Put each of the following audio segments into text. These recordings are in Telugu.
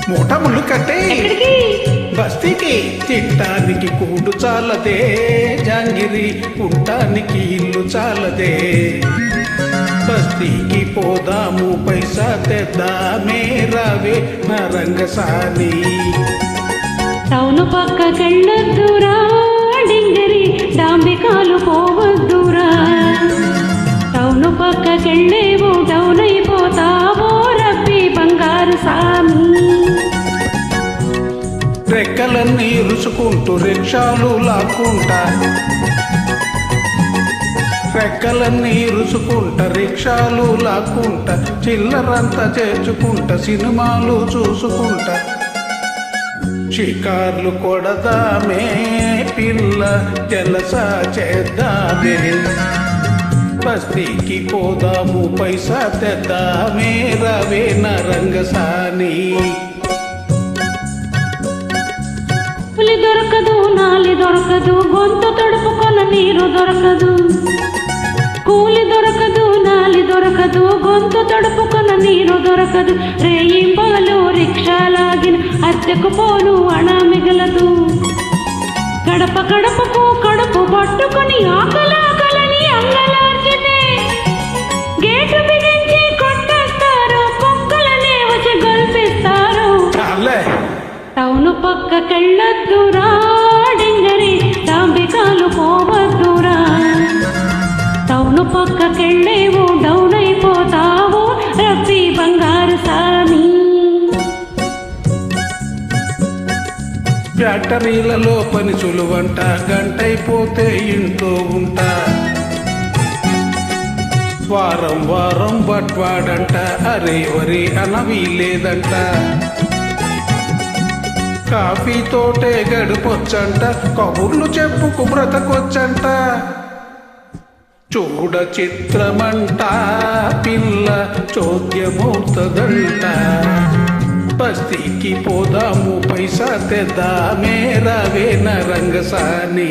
మూటములు కట్టే బస్తీకి తింటానికి కూడు చాలదే, జాంగిరి ఉండటానికి ఇల్లు చాలదే. బస్తీకి పోదాము పైసా తెద్దామే, రావే నా రంగసాని. టౌను పక్కకెళ్ళొద్దురా డింగరి, డాంబికాలు పోవద్దురా. టౌను పక్కకెళ్ళేవో డౌన్ అయిపోతావో, రబ్బీ బంగారు సామి. రెక్కలన్నీ రుసుకుంటూ రిక్షాలు లాక్కుంటా, రెక్కలన్నీ రుసుకుంటా రిక్షాలు లాక్కుంటా, చిల్లరంతా చేర్చుకుంటా సినిమాలు చూసుకుంటా. షికార్లు కొడదామే పిల్ల, జలసా చేద్దామే. బస్తీకి పోదాము పైసా తెద్దామే, రవే నా రంగసాని. పులి దొరకదు, నాలి దొరకదు, గొంతు తడుపుకొన నీరు దొరకదు. కూలి దొరకదు, నాలి దొరకదు, గొంతు తడుపుకొన నీరు దొరకదు. రేయింబగలు రిక్షా లాగిన అద్దెకు పోను అణ మిగలదు. గడప గడపకు కడుపు పట్టుకొని ఆకలాకలని అంగలార్చితే, గేటు బిగించి కొట్టేస్తారు, కుక్కలనే వచ్చి గల్పిస్తారు. టౌను పక్కకెళ్ళొద్దురా డింగరి, డాంబికాలు పోవద్దురా. టౌను పక్కకెళ్ళేవో డౌన్ అయిపోతావో, రబ్బీ బంగారు సామి. బ్యాటరీలలో పని సులువంట, గంటైపోతే ఇంట్లో ఉంటా. వారం వారం బట్వాడంట, అరే వరే అనవి లేదంట. కాఫీ తోటే గడిపొచ్చంట, కబుర్లు చెప్పుకు బ్రతకొచ్చంట. చూడ చిత్రమంట పిల్ల, చోద్యమవుతుందంట. బస్తీకి పోదాము పైసా తెద్దామే, రవే నా రంగసాని.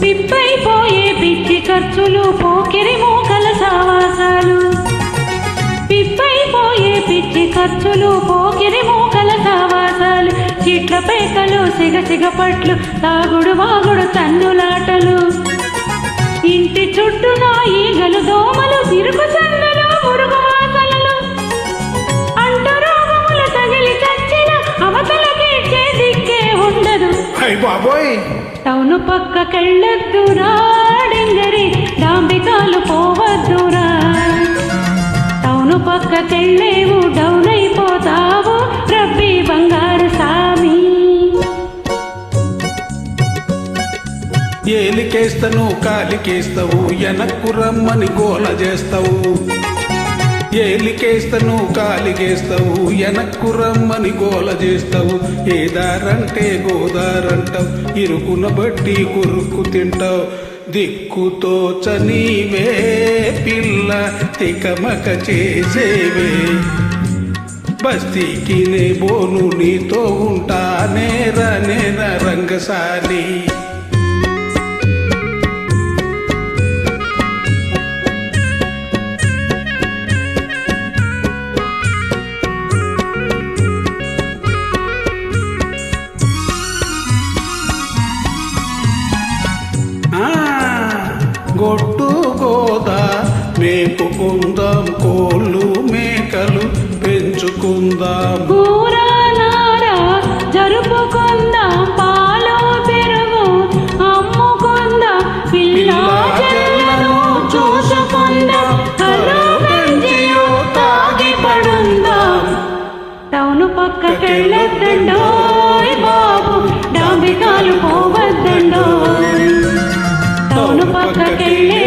పిప్పైపోయే పిచ్చి ఖర్చులు, పోకిరి మోకల సావాసాలు. పిప్పైపోయే పిచ్చి ఖర్చులు, పోకిరి మోకల సావాసాలు. చిట్ల పేకలు, సిగసిగ పట్లు, తాగుడు వాగుడు తన్నులాటలు. ఇంటి చుట్టూన ఈగలు దోమలు, తిరుగు సందులు మురుగు వాసనలు. అంటరోగములు తగిలి చచ్చిన అవతలకి దిక్కే ఉండదు. బాబోయ్ టౌను పక్కకెళ్ళొద్దురా డింగరి, డాంబికాలు పోవద్దురా. టౌను పక్కకెళ్ళేవు డౌన్ అయిపోతావు, రబ్బీ బంగారు సామి. ఏలికేస్తను కాలికేస్తావు, వెనక్కు రమ్మని గోల చేస్తావు. ఏలికేస్తను కాలికేస్తావు, వెనక్కు రమ్మని గోల చేస్తావు. ఏదారంటే గోదారంటావు, ఇరుకున బట్టి కొరుక్కు తింటావు. దిక్కుతో చనీవే పిల్ల, తికమక చేసేవే. బస్తీకి నే బోను నీతో ఉంటా, నేరా నేరా రంగసాని. గొడ్డు గోదా మేపుకుందాం, కోళ్ళు మేకలు పెంచుకుందాం. కూరనారా జరుపుకుందాం, పాలు పెరుగు అమ్ముకుందాం. పిల్లాజలను చూసుకుందాం, కలుగంజియో తాగి పడుందాం. టౌను పక్కకెళ్ళొద్దండోయ్ బాబు, డాంబికాలు పోవద్దండోయ్. టౌను పక్కకెళ్ళే